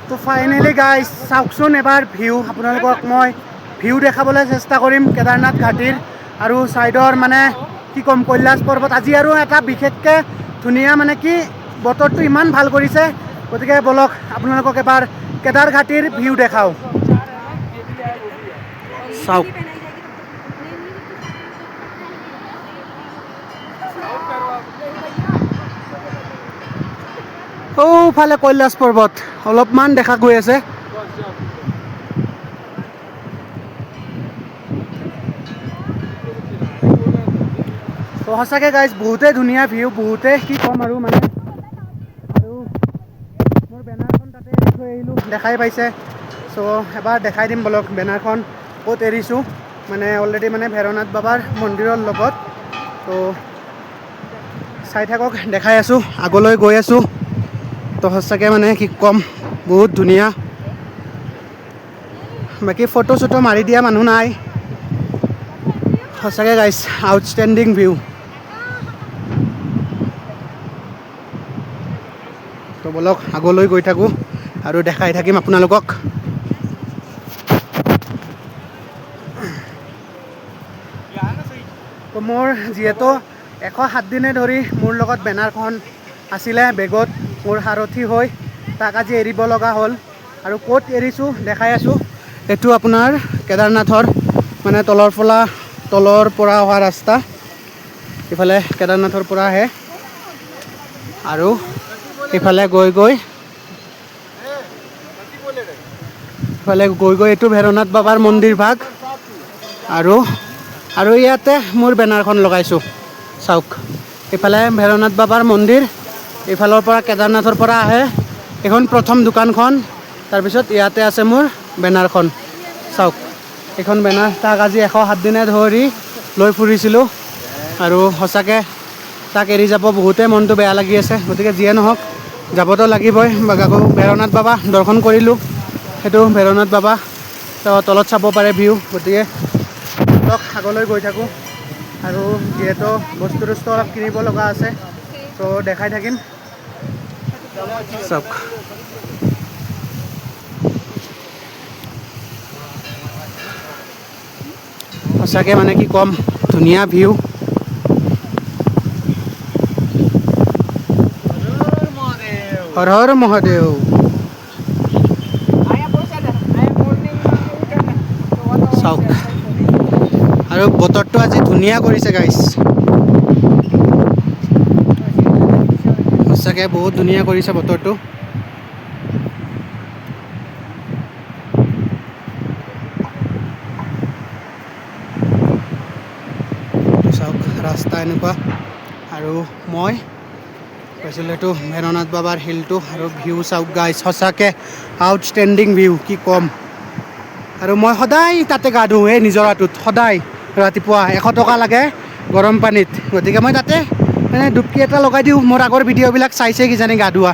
তো finally guys চাওকচোন এবাৰ ভিউ আপোনালোকক মই ভিউ দেখাবলৈ চেষ্টা কৰিম কেদাৰনাথ ঘাটিৰ আৰু ছাইডৰ মানে কি ক'ম কৈলাশ পৰ্বত আজি আৰু এটা বিশেষকৈ ধুনীয়া মানে কি বতৰটো ইমান ভাল কৰিছে গতিকে বলক আপোনালোকক এবাৰ কেদাৰ ঘাটিৰ ভিউ দেখাওঁ চাওক ফালে কৈলাশ পৰ্বত অলপমান দেখা গৈ আছে তো সঁচাকৈ গাইজ বহুতেই ধুনীয়া ভিউ বহুতেই কি ক'ম আৰু মানে আৰু মোৰ বেনাৰখন তাতে এৰি থৈ আহিলোঁ দেখাই পাইছে চ' এবাৰ দেখাই দিম বলক বেনাৰখন ক'ত এৰিছোঁ মানে অলৰেডি মানে ভৈৰৱনাথ বাবাৰ মন্দিৰৰ লগত তো চাই থাকক দেখাই আছোঁ আগলৈ গৈ আছোঁ তো সঁচাকৈ মানে কি ক'ম বহুত ধুনীয়া বাকী ফটো চটো মাৰি দিয়া মানুহ নাই সঁচাকৈ গাইজ আউটষ্টেণ্ডিং ভিউ তো বলক আগলৈ গৈ থাকোঁ আৰু দেখাই থাকিম আপোনালোকক তো মোৰ যিহেতু 107 দিনে ধৰি মোৰ লগত বেনাৰখন আছিলে বেগত মোৰ সাৰথি হৈ তাক আজি এৰিব লগা হ'ল আৰু ক'ত এৰিছোঁ দেখাই আছোঁ এইটো আপোনাৰ কেদাৰনাথৰ মানে তলৰ পৰা অহা ৰাস্তা ইফালে কেদাৰনাথৰ পৰা আহে আৰু ইফালে গৈ গৈ এইটো ভৈৰৱনাথ বাবাৰ মন্দিৰ ভাগ আৰু ইয়াতে মোৰ বেনাৰখন লগাইছোঁ চাওক ইফালে ভৈৰৱনাথ বাবাৰ মন্দিৰ ইফালৰ পৰা কেদাৰনাথৰ পৰা আহে এইখন প্ৰথম দোকানখন তাৰপিছত ইয়াতে আছে মোৰ বেনাৰখন চাওক এইখন বেনাৰ তাক আজি 107 দিনে ধৰি লৈ ফুৰিছিলোঁ আৰু সঁচাকৈ তাক এৰি যাব বহুতেই মনটো বেয়া লাগি আছে গতিকে যিয়ে নহওক যাবতো লাগিবই আকৌ ভৈৰৱনাথ বাবা দৰ্শন কৰিলোঁ সেইটো ভৈৰৱনাথ বাবা তলত চাব পাৰে ভিউ গতিকে আগলৈ গৈ থাকোঁ আৰু যিহেতু বস্তু অলপ কিনিব লগা আছে তো দেখাই থাকিম চাওক সঁচাকৈ মানে কি ক'ম ধুনীয়া ভিউ হৰ হৰ মহাদেৱ চাওক আৰু বতৰটো আজি ধুনীয়া কৰিছে গাইজ সঁচাকৈ বহুত ধুনীয়া কৰিছে বতৰটো চাওক ৰাস্তা এনেকুৱা আৰু মই কৈছিলোঁ এইটো ভৈৰৱনাথ বাবাৰ হিলটো আৰু ভিউ চাওক গাইজ সঁচাকৈ আউটষ্টেণ্ডিং ভিউ কি ক'ম আৰু মই সদায় তাতে গা ধুওঁ এই নিজৰাটোত সদায় ৰাতিপুৱা 100 টকা লাগে গৰম পানীত গতিকে মই তাতে মানে ডুবকি এটা লগাই দিওঁ মোৰ আগৰ ভিডিঅ'বিলাক চাইছে কিজানি গা ধোৱা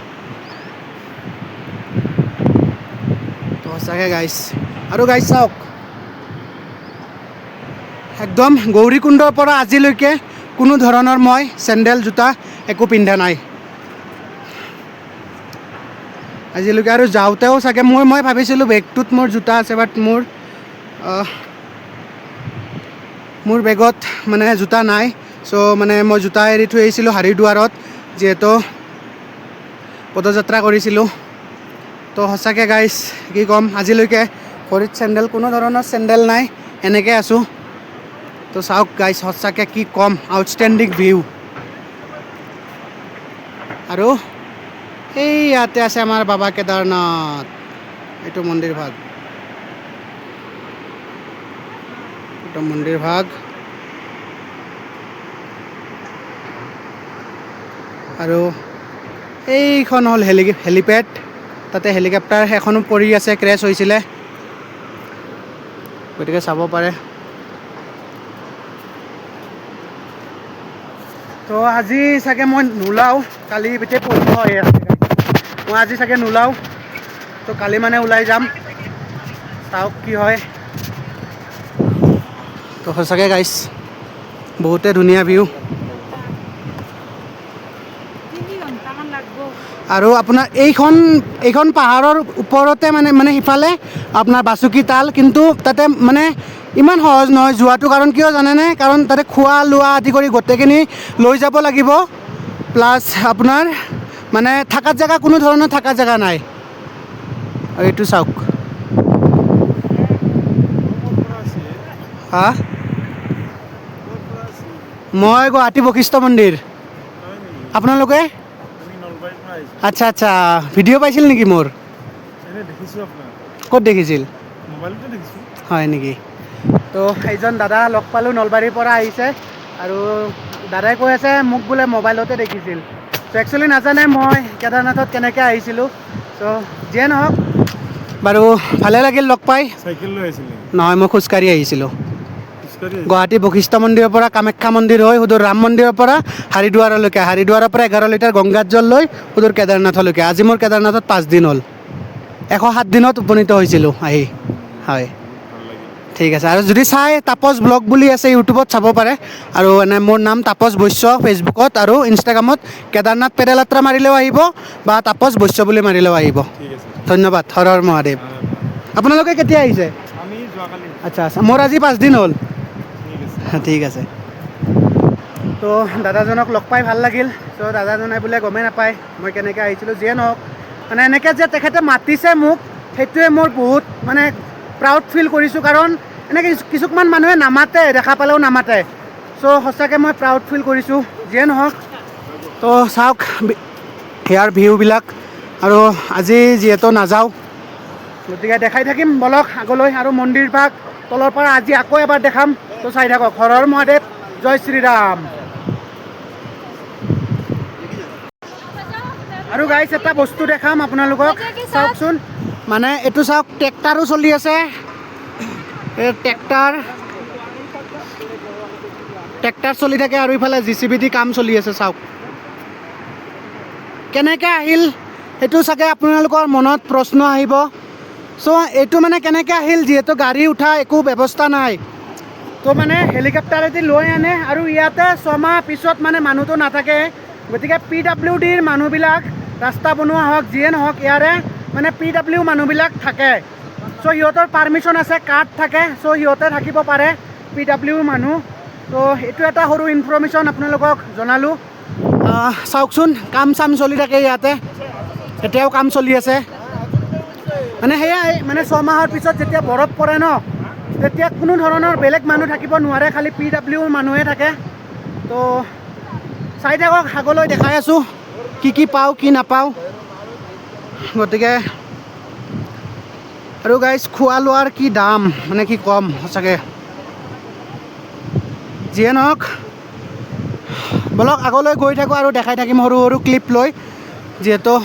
তো সঁচাকৈ গাইজ আৰু গাইজ চাওক একদম গৌৰীকুণ্ডৰ পৰা আজিলৈকে কোনো ধৰণৰ মই চেণ্ডেল জোতা একো পিন্ধা নাই আজিলৈকে আৰু যাওঁতেও চাগে মই ভাবিছিলোঁ বেগটোত মোৰ জোতা আছে বাট মোৰ বেগত মানে জোতা নাই চ' মানে মই জোতা এৰি থৈ আহিছিলোঁ হাৰিদ্বাৰত যিহেতু পদযাত্ৰা কৰিছিলোঁ তো সঁচাকৈ গাইজ কি ক'ম আজিলৈকে ভৰিত কোনো ধৰণৰ চেণ্ডেল নাই এনেকৈ আছোঁ তো চাওক গাইজ সঁচাকৈ কি ক'ম আউটষ্টেণ্ডিং ভিউ আৰু এই ইয়াতে আছে আমাৰ বাবা কেদাৰনাথ এইটো মন্দিৰ ভাগ আৰু এইখন হ'ল হেলিপেড তাতে হেলিকপ্টাৰ এখনো পৰি আছে ক্ৰেছ হৈছিলে গতিকে চাব পাৰে তো আজি চাগে মই নোলাওঁ কালি এতিয়া পঢ়িব হৈ আছে মই আজি চাগে নোলাওঁ তো কালি মানে ওলাই যাম চাওক কি হয় তো সঁচাকৈ গাইছ বহুতে ধুনীয়া ভিউ আৰু আপোনাৰ এইখন পাহাৰৰ ওপৰতে মানে সিফালে আপোনাৰ বাসুকি তাল, কিন্তু তাতে মানে ইমান সহজ নহয় যোৱাটো, কাৰণ কিয় জানেনে? কাৰণ তাতে খোৱা লোৱা আদি কৰি গোটেইখিনি লৈ যাব লাগিব, প্লাছ আপোনাৰ মানে থাকাৰ জেগা কোনো ধৰণৰ থাকাৰ জেগা নাই। আৰু এইটো চাওক। হা? মই গুৱাহাটী বশিষ্ঠ মন্দিৰ। আপোনালোকে? আচ্ছা আচ্ছা, ভিডিঅ' পাইছিল নেকি মোৰ? ক'ত দেখিছিল? হয় নেকি? তো এইজন দাদা লগ পালোঁ, নলবাৰীৰ পৰা আহিছে, আৰু দাদাই কৈ আছে মোক বোলে মোবাইলতে দেখিছিল। ত' একচুৱেলি নাজানে মই কেদাৰনাথত কেনেকৈ আহিছিলোঁ। ত' যিয়ে নহওক বাৰু, ভালে লাগিল লগ পাই। চাইকেল লৈ আহিছিল নেকি? নহয়, মই খোজকাঢ়ি আহিছিলোঁ। খোজকাঢ়ি আহিছিল? গুৱাহাটী বশিষ্ঠ মন্দিৰৰ পৰা কামাখ্যা মন্দিৰ হৈ সুদূৰ ৰাম মন্দিৰৰ পৰা হাৰিদ্বাৰলৈকে, হাৰিদ্বাৰৰ পৰা 11 লিটাৰ গংগাত জল লৈ সুদূৰ কেদাৰনাথলৈকে। আজি মোৰ কেদাৰনাথত 5 দিন হ'ল। 107 দিনত উপনীত হৈছিলোঁ আহি। হয়, ভাল লাগিল। ঠিক আছে। আৰু যদি চাই, তাপস ব্লগ বুলি আছে, ইউটিউবত চাব পাৰে। আৰু এনে মোৰ নাম তাপস বৈশ্য, ফেচবুকত আৰু ইনষ্টাগ্ৰামত কেদাৰনাথ পেডেলাত্ৰা মাৰিলেও আহিব, বা তাপস বৈশ্য বুলি মাৰিলেও আহিব। ঠিক আছে। ধন্যবাদ। হৰ হৰ মহাদেৱ। আপোনালোকে কেতিয়া আহিছে? আমি যোৱাকালি। আচ্ছা আচ্ছা, মোৰ আজি 5 দিন হ'ল। ঠিক আছে। ঠিক আছে। তো দাদাজনক লগ পাই ভাল লাগিল। তো দাদাজনে বোলে গমেই নাপায় মই কেনেকৈ আহিছিলোঁ। যিয়ে নহওক, মানে এনেকৈ যে তেখেতে মাতিছে মোক, সেইটোৱে মোৰ বহুত মানে প্ৰাউড ফিল কৰিছোঁ, কাৰণ এনেকৈ কিছুমান মানুহে নামাতে, দেখা পালেও নামাতে। চ' সঁচাকৈ মই প্ৰাউড ফিল কৰিছোঁ। যিয়ে নহওক, তো চাওক ইয়াৰ ভিউবিলাক। আৰু আজি যিহেতু নাযাওঁ, গতিকে দেখাই থাকিম বলক আগলৈ। আৰু মন্দিৰভাগ তলৰ পৰা আজি আকৌ এবাৰ দেখাম। তো চাই থাকক। হৰ হৰ মহাদেৱ, জয় শ্ৰীৰাম। আৰু গাইছ, এটা বস্তু দেখাম আপোনালোকক, চাওকচোন। মানে এইটো চাওক, ট্ৰেক্টাৰো চলি আছে। এই ট্ৰেক্টাৰ চলি থাকে, আৰু ইফালে JCB দি কাম চলি আছে। চাওক কেনেকৈ আহিল, সেইটো চাগে আপোনালোকৰ মনত প্ৰশ্ন আহিব। চ' এইটো মানে কেনেকৈ আহিল, যিহেতু গাড়ী উঠা একো ব্যৱস্থা নাই। তো মানে হেলিকপ্টাৰেদি লৈ আনে, আৰু ইয়াতে 6 মাহ পিছত মানে মানুহটো নাথাকে। গতিকে PWDৰ মানুহবিলাক, ৰাস্তা বনোৱা হওক যিয়ে নহওক, ইয়াৰে মানে PW মানুহবিলাক থাকে। চ' সিহঁতৰ পাৰ্মিশ্যন আছে, কাৰ্ড থাকে। চ' সিহঁতে থাকিব পাৰে, PW মানুহ। তো এইটো এটা সৰু ইনফৰ্মেশ্যন আপোনালোকক জনালোঁ। চাওকচোন, কাম চাম চলি থাকে ইয়াতে, এতিয়াও কাম চলি আছে। মানে সেয়াই, মানে 6 মাহৰ পিছত যেতিয়া বৰফ পৰে ন, তেতিয়া কোনো ধৰণৰ বেলেগ মানুহ থাকিব নোৱাৰে, খালি PW মানুহে থাকে। তো চাই থাকক, আগলৈ দেখাই আছোঁ কি পাওঁ কি নাপাওঁ। গতিকে আৰু গাইজ, খোৱা লোৱাৰ কি দাম, মানে কি ক'ম সঁচাকৈ। যিয়ে নহওক বলক আগলৈ গৈ থাকোঁ, আৰু দেখাই থাকিম সৰু সৰু ক্লিপ লৈ, যিহেতু।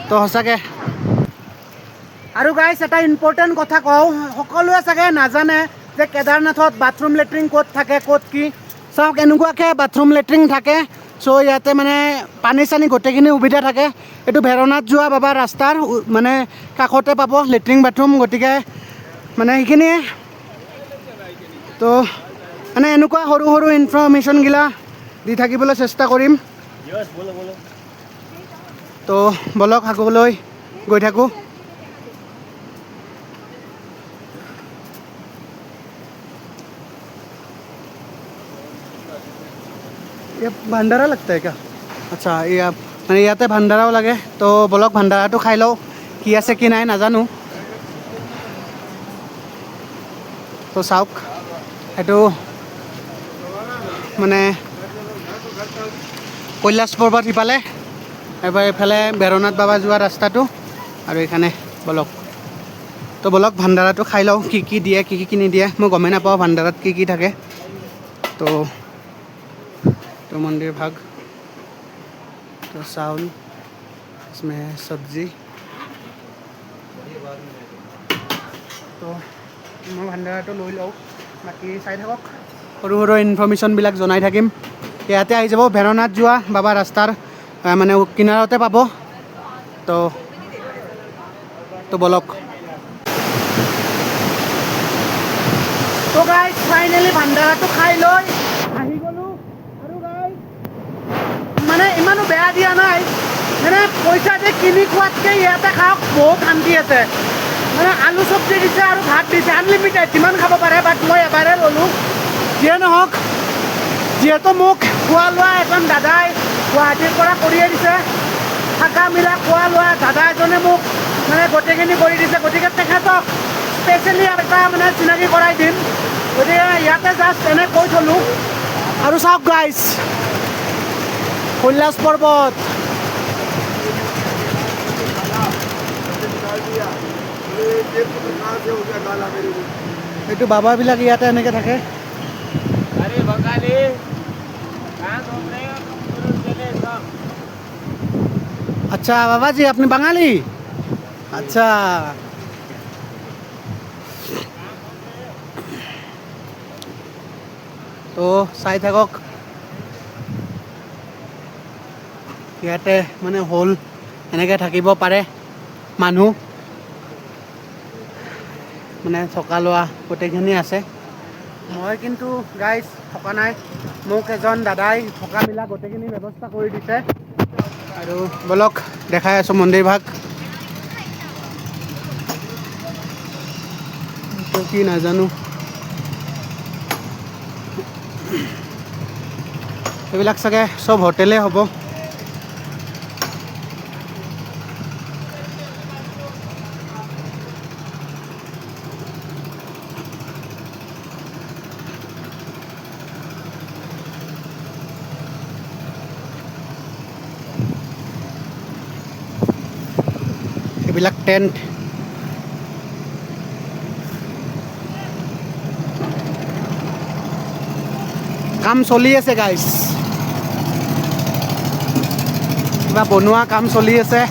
তো সঁচাকৈ। আৰু গাইজ, এটা ইম্পৰ্টেণ্ট কথা কওঁ, সকলোৱে চাগে নাজানে যে কেদাৰনাথত বাথৰুম লেট্ৰিন ক'ত থাকে, ক'ত কি। চাওক, এনেকুৱাকৈ বাথৰুম লেট্ৰিন থাকে। চ' ইয়াতে মানে পানী চানী গোটেইখিনি সুবিধা থাকে। এইটো ভেৰনাথ যোৱা বাবা ৰাস্তাৰ মানে কাষতে পাব লেট্ৰিন বাথৰুম। গতিকে মানে সেইখিনিয়ে। তো মানে এনেকুৱা সৰু সৰু ইনফৰ্মেশ্যনগিলা দি থাকিবলৈ চেষ্টা কৰিম। তো বলক আগলৈ গৈ থাকোঁ। ভাণ্ডাৰা লাগতা है क्या? আচ্ছা, মানে ইয়াতে ভাণ্ডাৰাও লাগে। তো বলক ভাণ্ডাৰাটো খাই লওঁ, কি আছে কি নাই নাজানো। তো চাওক, এইটো মানে কৈলাশ পৰ্বত সিফালে, এবাৰ এইফালে ভেৰনাথ বাবা যোৱা ৰাস্তাটো, আৰু এইখানে বলক। তো বলক ভাণ্ডাৰাটো খাই লওঁ, কি দিয়ে কি নিদিয়ে। মই গমেই নাপাওঁ ভাণ্ডাৰাত কি থাকে। তো মন্দিৰ ভাগ, তো চাউল, इसमें सब्जी। তো মই ভাণ্ডাৰাটো লৈ লওঁ, বাকী চাই থাকক। সৰু সৰু ইনফৰ্মেশ্যনবিলাক জনাই থাকিম। ইয়াতে আহি যাব, ভেৰনাথ যোৱা বাবা ৰাস্তাৰ মানে কিনাৰতে পাব। তো বলক। তো গাইজ, ফাইনেলি ভাণ্ডাৰাটো খাই লৈ আহি গ'লোঁ। আৰু গাইজ, মানে ইমানো বেয়া দিয়া নাই, মানে পইচা দি কিনি খোৱাতকৈ ইয়াতে খাওক বহুত শান্তি আছে মানে আলু চব্জি দিছে আৰু ভাত দিছে আনলিমিটেড যিমান খাব পাৰে বাট মই এবাৰে ল'লোঁ যিয়ে নহওক যিহেতু মোক খোৱা লোৱা এজন দাদাই গুৱাহাটীৰ পৰা কৰিয়ে দিছে থকা মিলা খোৱা লোৱা দাদা এজনে মোক মানে গোটেইখিনি কৰি দিছে গতিকে তেখেতক স্পেচিয়েলি এটা মানে চিনাকি কৰাই দিম গতিকে ইয়াতে জাষ্ট এনে কৈ থ'লোঁ আৰু চাওক গাইজ কৈলাশ পৰ্বত এইটো বাবাবিলাক ইয়াতে এনেকৈ থাকে আচ্ছা বাবাজি আপনি বাঙালি আচ্ছা তো চাই থাকক ইয়াতে মানে হ'ল এনেকৈ থাকিব পাৰে মানুহ মানে থকা লোৱা গোটেইখিনি আছে মই কিন্তু গাইজ থকা নাই মোক এজন দাদাই থকা মিলা গোটেইখিনি ব্যৱস্থা কৰি দিছে আৰু বলক দেখাই আছোঁ মন্দিৰভাগ তো কি নাজানো এইবিলাক চাগে চব হোটেলে হ'ব এইবিলাক টেণ্ট কাম চলি আছে গাইজ কিবা বনোৱা কাম চলি আছে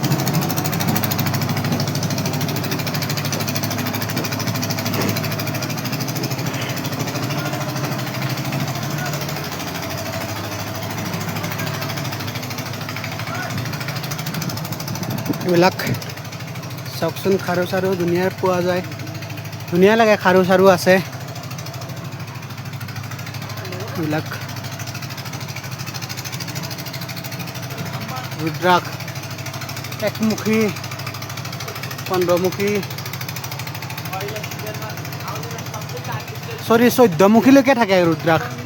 এইবিলাক চাওকচোন খাৰু চাৰু ধুনীয়া পোৱা যায় ধুনীয়া লাগে খাৰু চাৰু আছে এইবিলাক ৰুদ্ৰাক্ষ একমুখী পন্দ্ৰমুখী চৰি 14মুখীলৈকে থাকে ৰুদ্ৰাক্ষ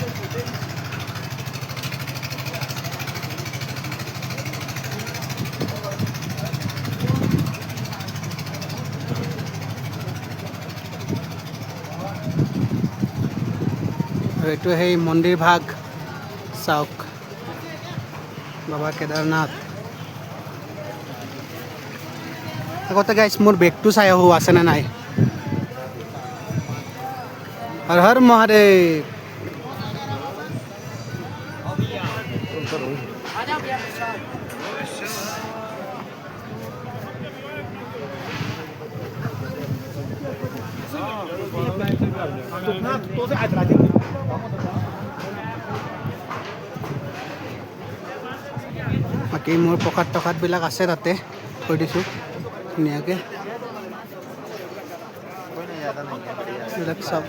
এইটো সেই মন্দিৰ ভাগ চাওক বাবা কেদাৰনাথ আগতে গাইছ মোৰ বেগটো চাই আহোঁ আছেনে নাই হৰ হৰ মহাদেৱ বাকী মোৰ প্ৰসাদ টসাদবিলাক আছে তাতে কৈ দিছোঁ ধুনীয়াকৈ এইবিলাক চাওক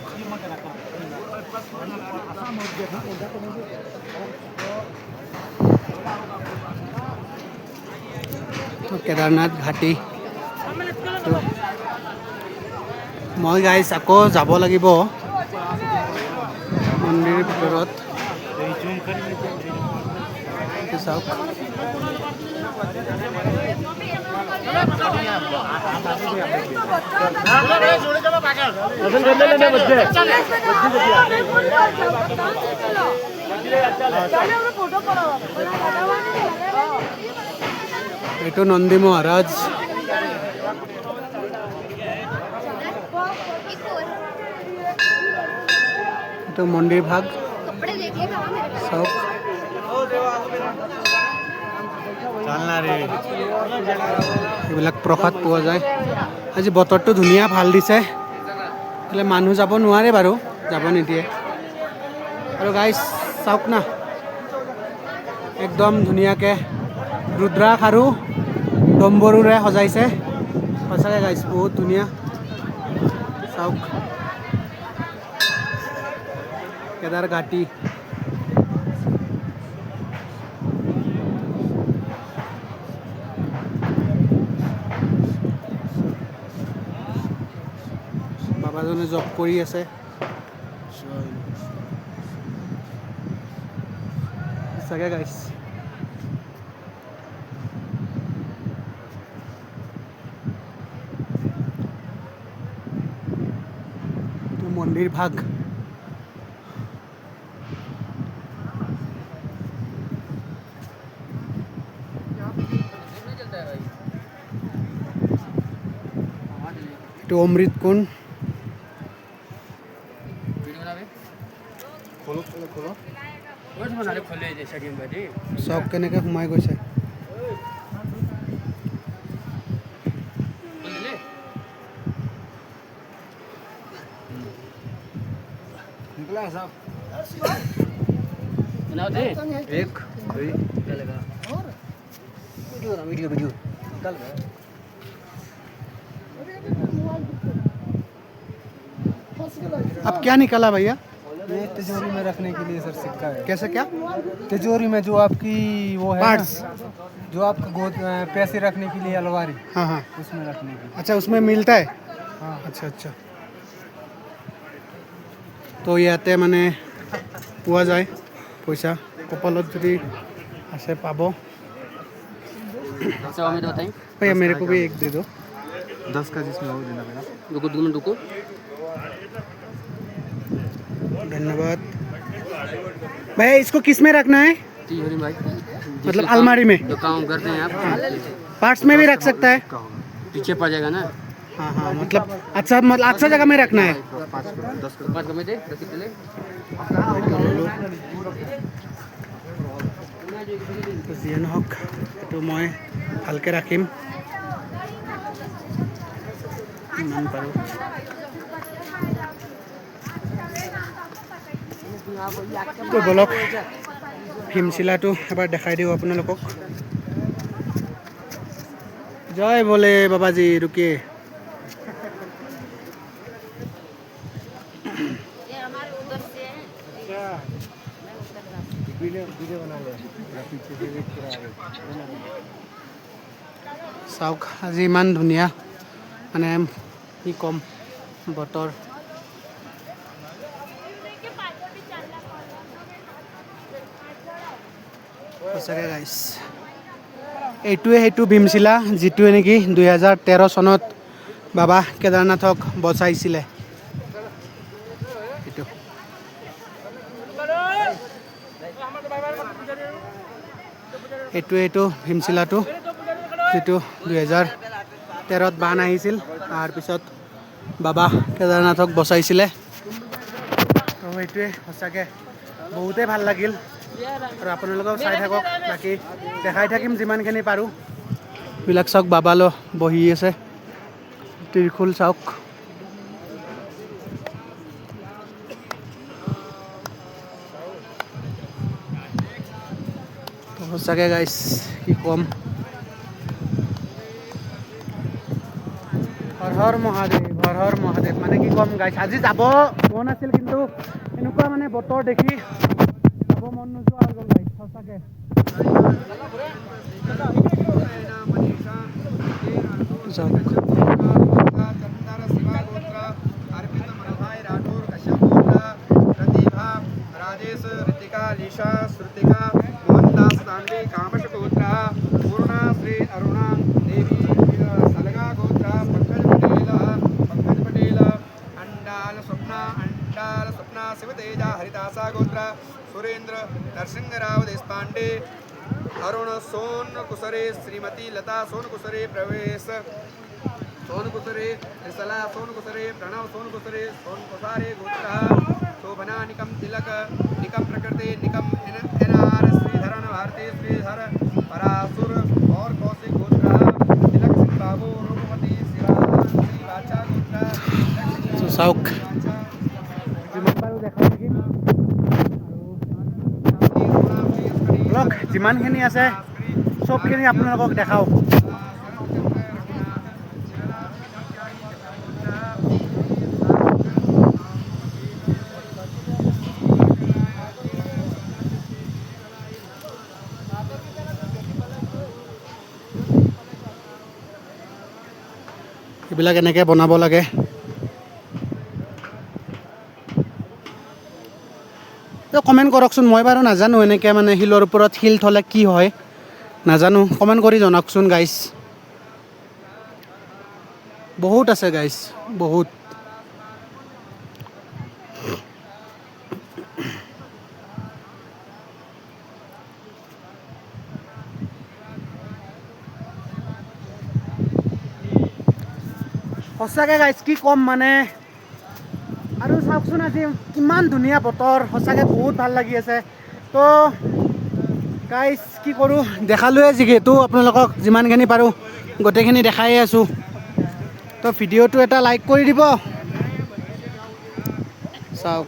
কেদাৰনাথ ঘাটি মই গাইছ আকৌ যাব লাগিব মন্দিৰৰ ভিতৰত চাওক এইটো নন্দী মহাৰাজ এইটো মন্দিৰ ভাগ চাওক এইবিলাক প্ৰসাদ পোৱা যায় আজি বতৰটো ধুনীয়া ভাল দিছে এইফালে মানুহ যাব নোৱাৰে বাৰু যাব নিদিয়ে আৰু গাইছ চাওক না একদম ধুনীয়াকৈ ৰুদ্ৰাক্ষ আৰু ডম্বৰুৰে সজাইছে সঁচাকৈ গাইছ বহুত ধুনীয়া চাওক কেদাৰ ঘাটি বাবাজনে জব কৰি আছে সঁচাকৈ গাইছ এইটো মন্দিৰ ভাগ এইটো অমৃত কুণ্ড চব কেনেকৈ সোমাই গৈছে एक दुई वीडियो वीडियो निकाल अब क्या निकला भैया ये तिजोरी में रखने के लिए सर सिक्का है कैसे क्या तिजोरी में जो आपकी वो है पार्ट्स ना, जो आपका गोद पैसे रखने के लिए अलमारी हाँ हाँ उसमें रखने के लिए अच्छा उसमें मिलता है हाँ আচ্ছা আচ্ছা তো ইয়াতে মানে পোৱা যায় পইচা কপালত যদি আছে পাব भैया मेरे को भी एक दे दो 10 का जिसमें और देना पड़ेगा रुको 2 मिनट रुको धन्यवाद भैया इसको किस में रखना है तिजोरी भाई मतलब अलमारी में जो काम करते हैं आप पार्ट्स में भी रख सकता है पीछे पड़ जाएगा ना हाँ हाँ मतलब अच्छा जगह में रखना है 5 का में दे रसीद ले যিয়ে নহওক এইটো মই ভালকৈ ৰাখিম ইমান পাৰোঁ তো বলক ভীমশিলাটো এবাৰ দেখাই দিওঁ আপোনালোকক জয় বলে বাবাজী रुकिए চাওক আজি ইমান ধুনীয়া মানে কি ক'ম বতৰ সঁচাকৈ গাইছ এইটোৱে সেইটো ভীমশিলা যিটোৱে নেকি 2013 চনত বাবা কেদাৰনাথক বচাইছিলে এইটো এইটো ভীমশিলাটো যিটো 2013ত বান আহিছিল তাৰপিছত বাবা কেদাৰনাথক বচাইছিলে তো এইটোৱে সঁচাকৈ বহুতেই ভাল লাগিল আৰু আপোনালোকেও চাই থাকক বাকী দেখাই থাকিম যিমানখিনি পাৰোঁ এইবিলাক চাওক বাবালো বহি আছে ত্ৰিশূল চাওক সঁচাকৈ গাইছ কি ক'ম হৰ হৰ মহাদেৱ মানে কি ক'ম গাইছ আজি যাব মন আছিল কিন্তু এনেকুৱা মানে বতৰ দেখি যাব মন নোযোৱা হৈ গ'ল গাইছ সঁচাকৈ राजेश ऋतिका लीशा श्रुतिका मोहनदास दानवी कामश गोत्रा पूर्णा श्री अरुणा देवी सलगा गोत्रा पंकज पटेल अंडाल स्वप्ना शिवतेजा हरिदासा गोत्रा सुरेंद्र नरसिंहराव देशपांडे अरुण सोन कुसरे श्रीमती लता सोन कुसरे प्रवेश सोन कुसरे त्रिसला सोन कुसरे प्रणव सोन कुसरे सोन कुसारे गोत्रा शोभना निकम तिलक निकम प्रकृति निकम एनआर श्रीधरण भारती श्रीधर परासुर और कौशिक गोत्रा तिलक सिंह बाबू रूपमती शिवा श्री बाचा गोत्रा চাওক যিমান পাৰোঁ দেখাই থাকিম ব্লগ যিমানখিনি আছে চবখিনি আপোনালোকক দেখাওঁ এইবিলাক এনেকৈ বনাব লাগে তো কমেণ্ট কৰকচোন, মই বাৰু নাজানো এনেকৈ মানে শিলৰ ওপৰত শিল থ'লে কি হয় নাজানো, কমেণ্ট কৰি জনাওকচোন গাইছ। বহুত আছে গাইছ, বহুত। সঁচাকৈ গাইছ কি ক'ম মানে, আৰু চাওকচোন আজি কিমান ধুনীয়া বতৰ, সঁচাকৈ বহুত ভাল লাগি আছে। তো গাইছ কি কৰোঁ, দেখালোৱে যিহেতু আপোনালোকক যিমানখিনি পাৰোঁ গোটেইখিনি দেখাই আছোঁ। তো ভিডিঅ'টো এটা লাইক কৰি দিব। চাওক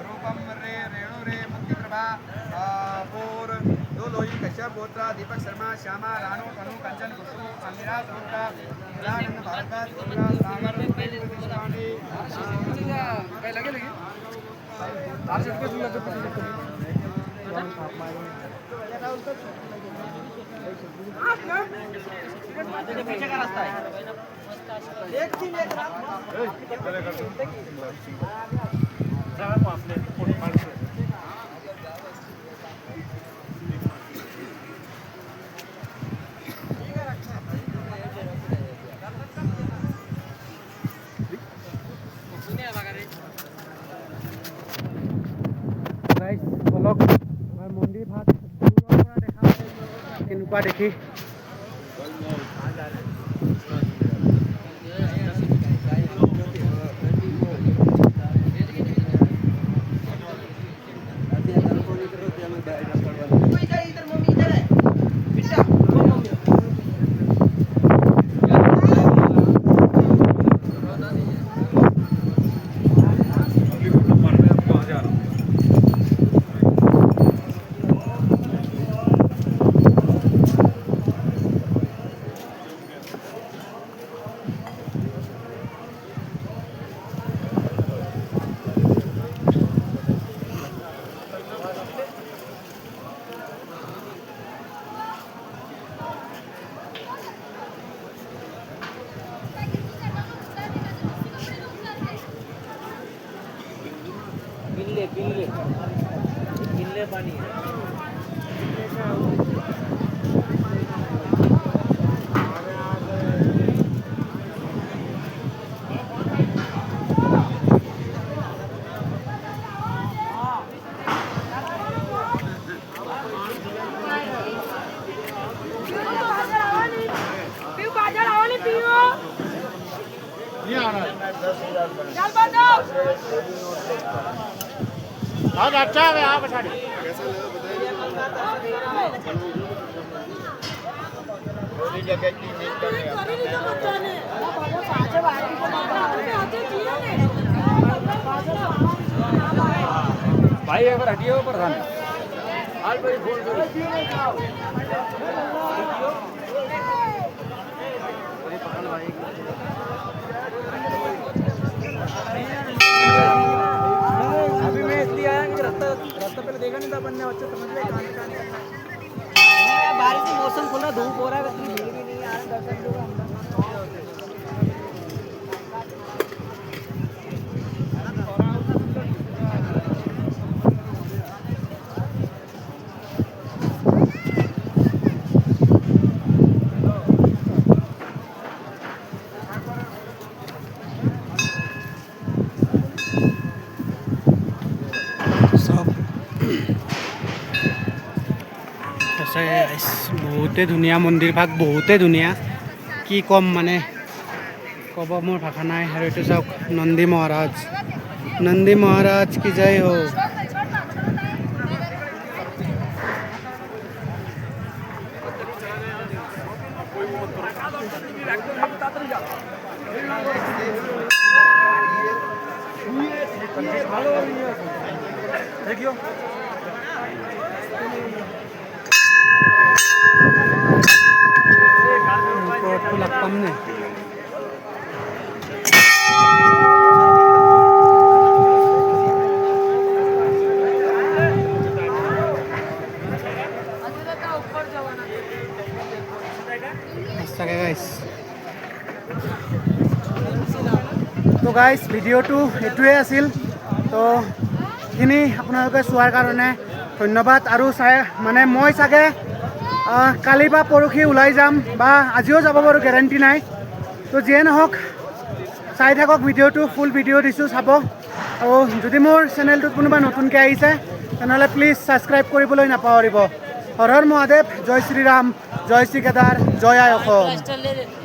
रूपम रे रेणु रे मुक्ति प्रभा और दो लोही कश्यप गोत्र दीपक शर्मा श्यामा रानू तनु कंचन खुशबू संगिरा सुमित्रा निरानंद भारद्वाज दुर्गा सागर कृष्णानी लगे लगे पीछे का रास्ता है एक दिन एक रात বলক আমাৰ মন্দিৰ ভাগ দূৰৰ পৰা দেখা কেনেকুৱা দেখি। अच्छा है आप पछाड़ी भाई अगर हटिए ऊपर था हाल भाई फोन अभी मैं इसलिए आया कि रास्ता पहले देखा नहीं था अपन ने, बच्चे समझ गए कहां करना है। बारिश का मौसम खुला, धूप हो रहा है, इतनी भीड़ भी नहीं आ रहा, दर्शन भी होगा। বহুতেই ধুনীয়া মন্দিৰ ভাগ, বহুতেই ধুনীয়া কি ক'ম মানে, ক'ব মোৰ ভাষা নাই। আৰু এইটো চাওক নন্দী মহাৰাজ কি জয় হো। ৰ'দটো লাগ পাম নে সঁচাকৈ গাইছ তো গাইছ ভিডিঅ'টো এইটোৱে আছিল তো এইখিনি আপোনালোকে চোৱাৰ কাৰণে ধন্যবাদ আৰু মানে মই চাগে কালি বা পৰহি ওলাই যাম বা আজিও যাব বাৰু গেৰাণ্টি নাই তো যিয়ে নহওক চাই থাকক ভিডিঅ'টো ফুল ভিডিঅ' দিছোঁ চাব আৰু যদি মোৰ চেনেলটোত কোনোবা নতুনকৈ আহিছে তেনেহ'লে প্লিজ ছাবস্ক্ৰাইব কৰিবলৈ নাপাহৰিব হৰ হৰ মহাদেৱ জয় শ্ৰীৰাম জয় শ্ৰী কেদাৰ জয় আই অসম